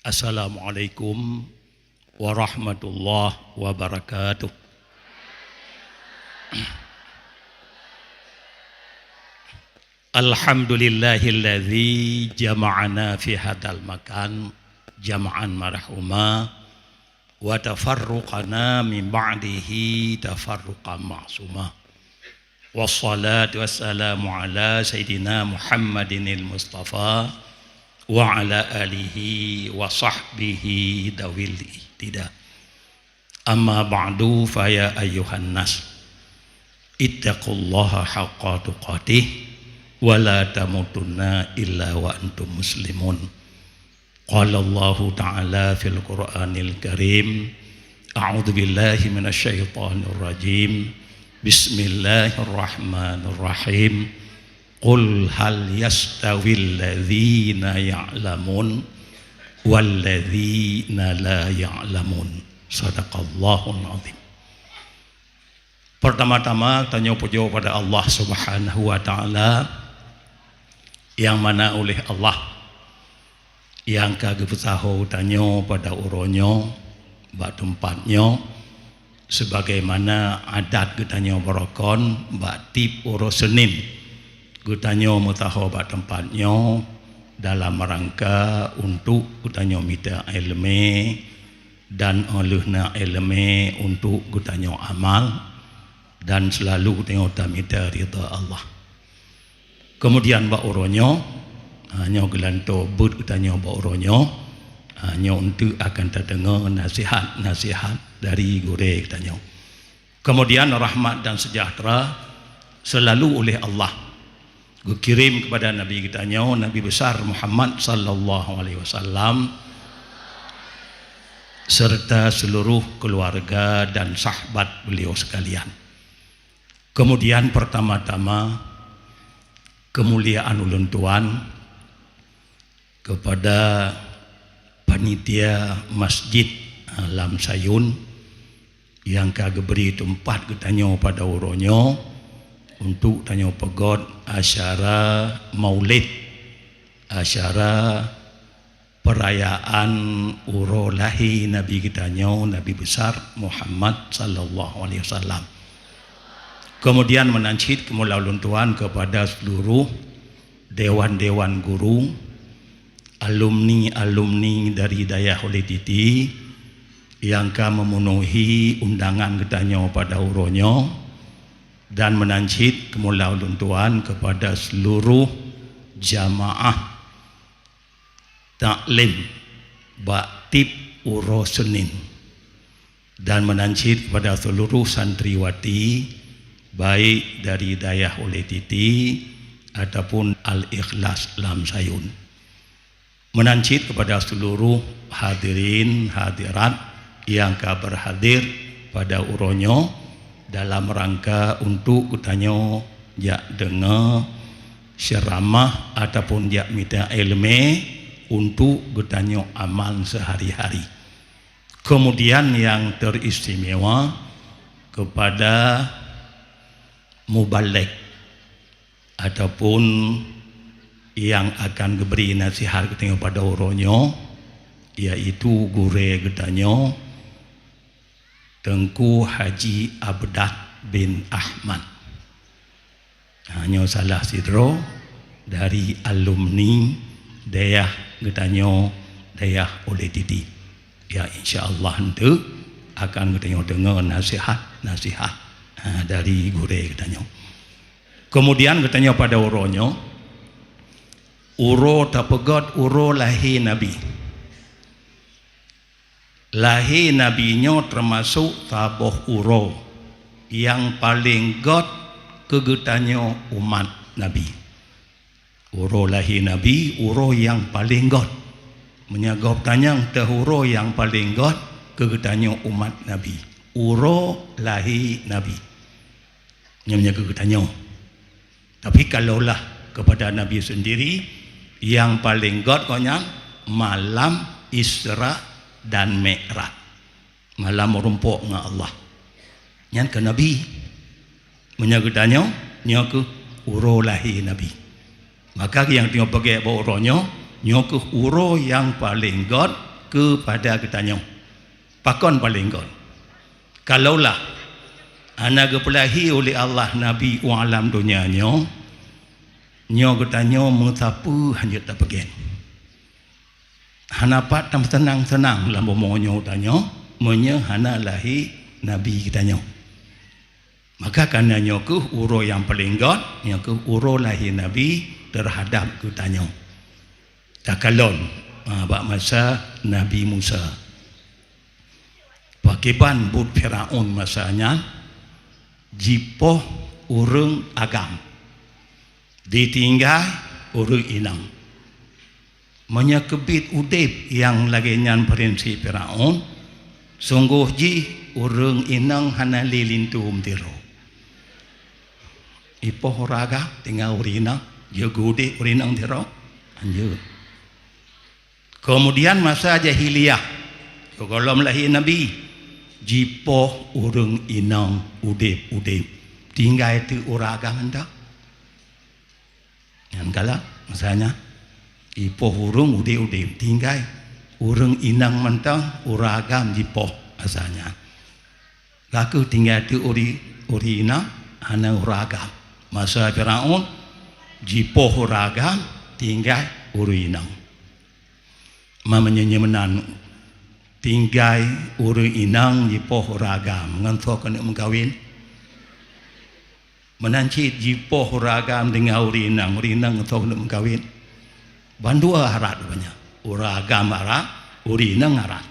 Assalamualaikum warahmatullahi wabarakatuh. Alhamdulillahilladzi jama'ana fi hadzal makan jama'an marhuma wa tafarruqana min ba'dihi tafarruqan ma'suma. Wassalatu wassalamu ala sayyidina Muhammadinil Mustafa wa ala alihi wa sahbihi dawil ihtida. Amma ba'du fa ya ayyuhan nas ittaqullaha haqqa tuqatih wa la tamutunna illa wa antum muslimun. Qala Allahu ta'ala fil Qur'anil Karim, a'udzu billahi minasy syaithanir rajim. Bismillahirrahmanirrahim. Qul hal yastawil ladzina ya'lamun wal ladzina la ya'lamun. Shadaqallahul azim. Pertama-tama tanya puji pada Allah Subhanahu wa taala, yang mana oleh Allah yang kagak tahu tanya pada uronyo bak tempatnya sebagaimana adat getanya berokon bak tip uro Senin getanya mutaho bak tempatnya dalam rangka untuk getanya minta ilmu dan olehna ilmu untuk getanya amal dan selalu tengok minta ridha Allah. Kemudian bak uronyo hanya gelanto but getanya bak uronyo hanya untuk akan terdengar nasihat dari guru tanya. Kemudian rahmat dan sejahtera selalu oleh Allah dikirim kepada Nabi kita Nabi besar Muhammad sallallahu alaihi wasallam serta seluruh keluarga dan sahabat beliau sekalian. Kemudian pertama-tama kemuliaan ulun tuan kepada panitia Masjid Alam Sayun yang kagak beri tempat ketanya pada uronyo untuk tanya pegot asyara maulid, asyara perayaan uro lahi Nabi kita Nabi besar Muhammad sallallahu alaihi wasallam. Kemudian menancit kemuliaan Tuhan kepada seluruh dewan-dewan guru, alumni dari Dayah Holediti yang memenuhi undangan ketanya pada uronyo, dan menancit kemuliaan Tuhan kepada seluruh jamaah taklim baktib uro Senin, dan menancit kepada seluruh santriwati baik dari Dayah Holediti ataupun Al-Ikhlas Lam Sayun. Menancit kepada seluruh hadirin hadirat yang berhadir pada uronyo dalam rangka untuk kutanya jak dengar ceramah ataupun jak minta ilmu untuk kutanya amal sehari-hari. Kemudian yang teristimewa kepada mubaligh ataupun yang akan diberi nasihat ketika pada uronyo, yaitu gure gedanyo Tengku Haji Abdah bin Ahmad. Hanya salah sidro dari alumni Dayah gedanyo Dayah Holediti. Ya insyaallah nanti akan gedanyo dengar nasihat dari gure gedanyo. Kemudian gedanyo pada uronyo uro tapegot uro lahi Nabi. Lahi Nabinya termasuk taboh uro yang paling god kegetanyo umat Nabi. Uro lahi Nabi, uro yang paling god. Menyagap tanyang tehuro yang paling god kegetanyo umat Nabi. Uro lahi Nabi. Nyamnya kegetanyo. Tapi kalaulah kepada Nabi sendiri, yang paling god konyang malam Isra dan Mi'raj, malam merumpuk dengan Allah. Yang ke Nabi menyagudannya nyoku uro lahi Nabi. Maka yang tengok pergi bawa uronyo nyoku uro yang paling god kepada katanya pakon paling gon kalaulah anak gepelahi oleh Allah Nabi alam dunia nyo katanya mengtapu hanya tak bagian hanapat tam tenang-tenang dalam bomonyo katanya menye hana lahi Nabi katanya maka karenanya ke uro yang paling gon yang ke uro lahi Nabi terhadap katanya takalon bak masa Nabi Musa pakiban but Firaun masanya jipoh urang agam ditinggal urang inang menyakebit udip yang lagi nyan prinsip Firaun sungguh ji urang inang hana lilintum tiro ipoh raga tinggal urina jagudi urinang tiro anjur. Kemudian masa jahiliyah kalau lahir Nabi jipoh urang inang udip tinggal itu uraga hendak yang kala masanya ipoh urang udip tinggal urang inang mentang uragam jipoh masanya laku tinggal itu urina hana uragam masa Firaun jipoh uragam tinggal urinang mamanya menan tinggai urang inang jipoh ragam ngantok kena mengkawin menancit jipoh ragam dengan urinang ngantok kena mengkawin bandua harat banyak uragam harat urinang harat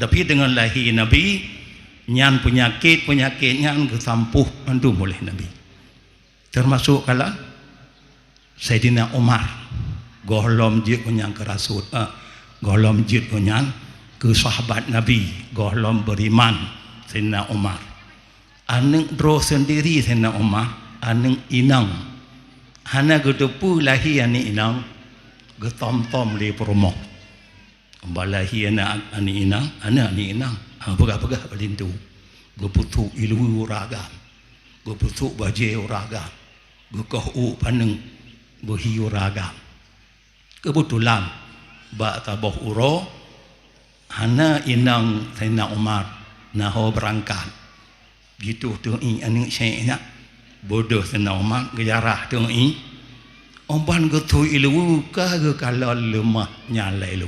tapi dengan lahir Nabi nyan penyakit nyan kesampuh antu oleh Nabi termasuk kala Sayyidina Umar golom jid kunyan ke rasul golom jid kunyan ke sahabat Nabi golom beriman Sayyidina Umar aneng dro sendiri Sayyidina Umar aneng inang hana gedepu lahi ani inang getom-tom li promo balahi ani inang pegah-pegah balindu geputuk ilu ragam geputuk baje ragam gekohu paneng behiu ragam kebetulan bak taboh uro hana inang Sayyidina Umar naho berangkat gitu tu aning syekh bodoh Sayyidina Umar gejarah tu omban getu ilu ka ge kalau lemah nyala ilu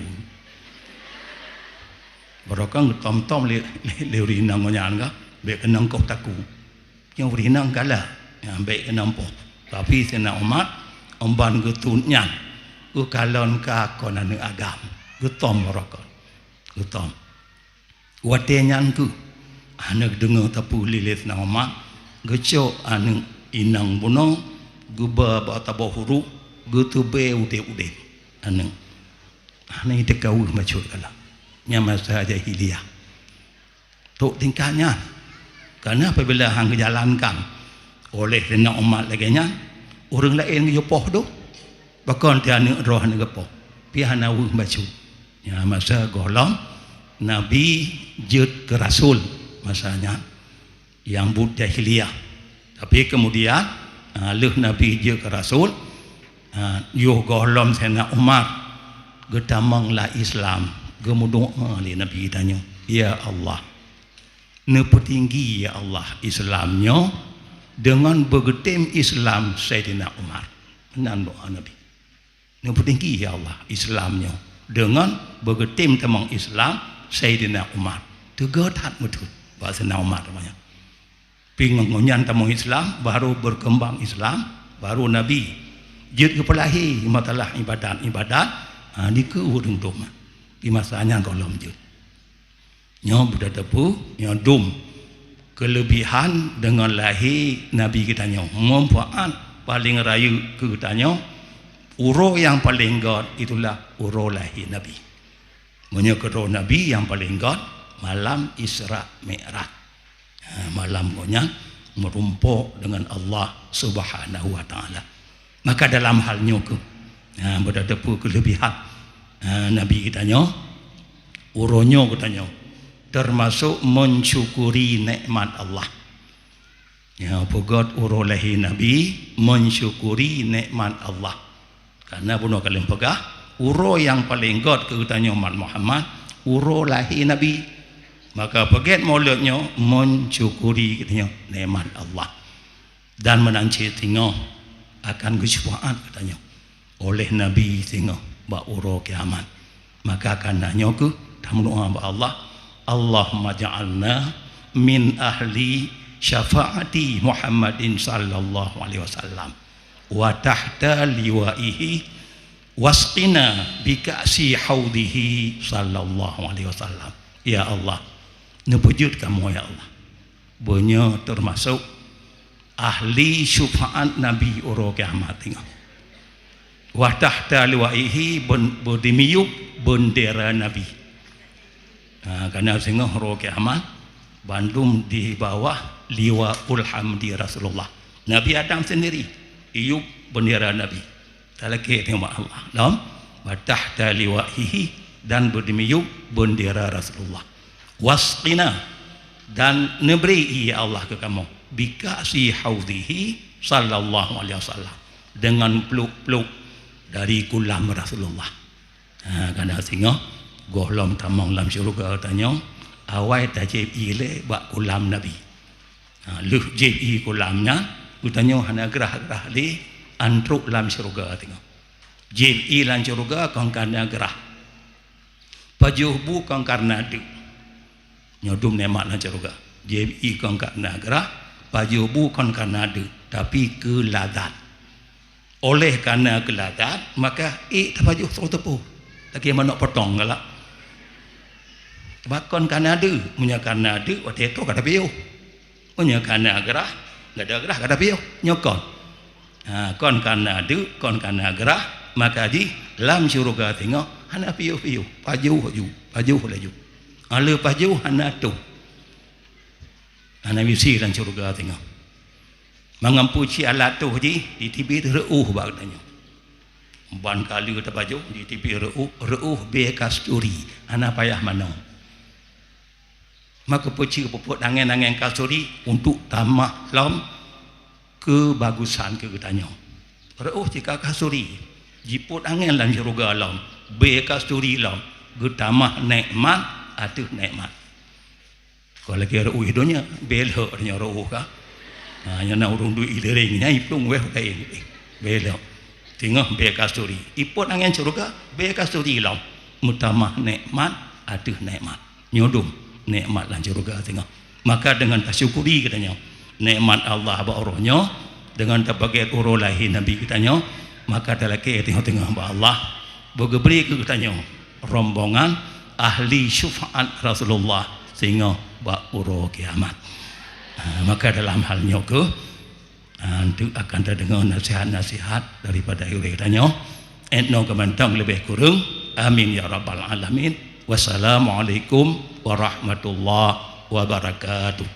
barokang tom-tom le rinang nyan ga be kenang kok taku yang rinang kala yang be kenang po tapi Sayyidina Umar omban getu nyan kalon ka konan agam getom rokon getom watenyan ku anak dengar tapu lilit nama geco anak inang buno guba bata bohuru gutube ude anak itu kau macul kala nyama saja hiliyah tok tingkahnya karena apabila hang dijalankan oleh Sayyidina Umar lagi nya orang lain yopoh do bahkan tiada roh negapo pihana wuh bacu ya masa golong Nabi jut ke Rasul masanya yang buddha jahiliyah tapi kemudian leh Nabi jut ke Rasul yo golong Sayyidina Umar gedamanglah Islam gemudoa li Nabi tanya ya Allah nepetinggi ya Allah Islamnya dengan begetem Islam Sayyidina Umar menan doa Nabi yang tinggi ya Allah Islamnya dengan begetim temang Islam Sayyidina Umar tegadat betul bahasa Umar namanya ping mengunyan temang Islam baru berkembang Islam baru Nabi jid kepelahi matalah ibadat di ke urung dom di masanya golom jid nyo budak tepu nyo dom kelebihan dengan lahir Nabi kita nyo manfaat paling rayu ke kita nyo uro yang paling god itulah uro lahir Nabi. Menyekero Nabi yang paling god malam Isra Mi'raj. Malam konya merumpuk dengan Allah Subhanahu wa taala. Maka dalam halnya ke berdepu kelebihan Nabi kita nyo uronyo katanya termasuk mensyukuri nikmat Allah. Ya pogot uro lahir Nabi mensyukuri nikmat Allah. Karena bunuh kalian pegah uro yang paling god ke utanyo umat Muhammad uro lahir Nabi. Maka paget mauludnya mencukuri katanya nikmat Allah dan menanci tengok akan kesyafa'at katanya oleh Nabi tengok ba uro kiamat. Maka akan nanya ke tamu'a ba Allah, Allahumma ja'alna min ahli syafaati Muhammadin sallallahu alaihi wasallam wa tahta liwaihi wasqina bi ka'si haudihi sallallahu alaihi wasallam. Ya Allah, nepujud kamu ya Allah, banyak termasuk ahli syafaat Nabi uro kiamat tengok wa tahta liwaihi berdimiyuk bendera Nabi. Karena tengok uro kiamat Bandung di bawah liwaul hamdi Rasulullah. Nabi Adam sendiri iup bendera Nabi. Talaki tengok Allah. Lam wa tahta liwaihi dan berdimiyuk bendera Rasulullah. Wasqina dan neberi ya Allah ke kamu bikasi haudhihi sallallahu alaihi wasallam dengan peluk-peluk dari kulam Rasulullah. Karena tengok golom tamang dalam syurga tanya awai tajib ile bak kulam Nabi. Luh jibi kulamnya utanya hana gerah-gerah li antruk dalam syurga tengok. Jibi dalam syurga kong karena gerah. Pajuh bu kong karena du. Nyodum nemak dalam syurga. Jibi kong karena gerah, pajuh bu kong karena du, tapi keladat. Oleh karena keladat maka tapajuh terus tepuh. Lagi mana potong galak. Bakon karena ada, punya karena ada, waktu itu kata piu, punya karena gerah, nggak ada gerah kata piu, nyokon. Kon karena ada, kon karena gerah, maka di lam syurga tengok, hana piu, paju laju, ala paju hana tu, hana misi dalam syurga tengok. Mengampuci alat tu di tibi bagdanya. Ban kali kata paju di tibi bekas curi, hana payah mana. Maka peci kepuput angin-angin kasuri untuk tamah lam kebagusan ke katanya. Jika kasuri jiput angin dalam syurga lam be kasuri lam getamah nikmat atuh nikmat. Kalau lagi reuh hidupnya belok nya reuh ka. Nya na urung duit ilerengnya ipung weh kain belok. Tengok be kasuri iput angin syurga be kasuri lam mutamah nikmat atuh nikmat. Nyodum nikmat lan syurga tengok. Maka dengan tasyukuri katanya nikmat Allah ba rohnya dengan tabaget uro lahir Nabi katanya, maka talaki tengok ba Allah begeberi ke katanya rombongan ahli syafaat Rasulullah sehingga ba uro kiamat. Maka dalam halnya ke nanti akan terdengar nasihat-nasihat daripada katanya entno kemantang lebih kurang. Amin ya rabbal alamin. Wassalamualaikum warahmatullahi wabarakatuh.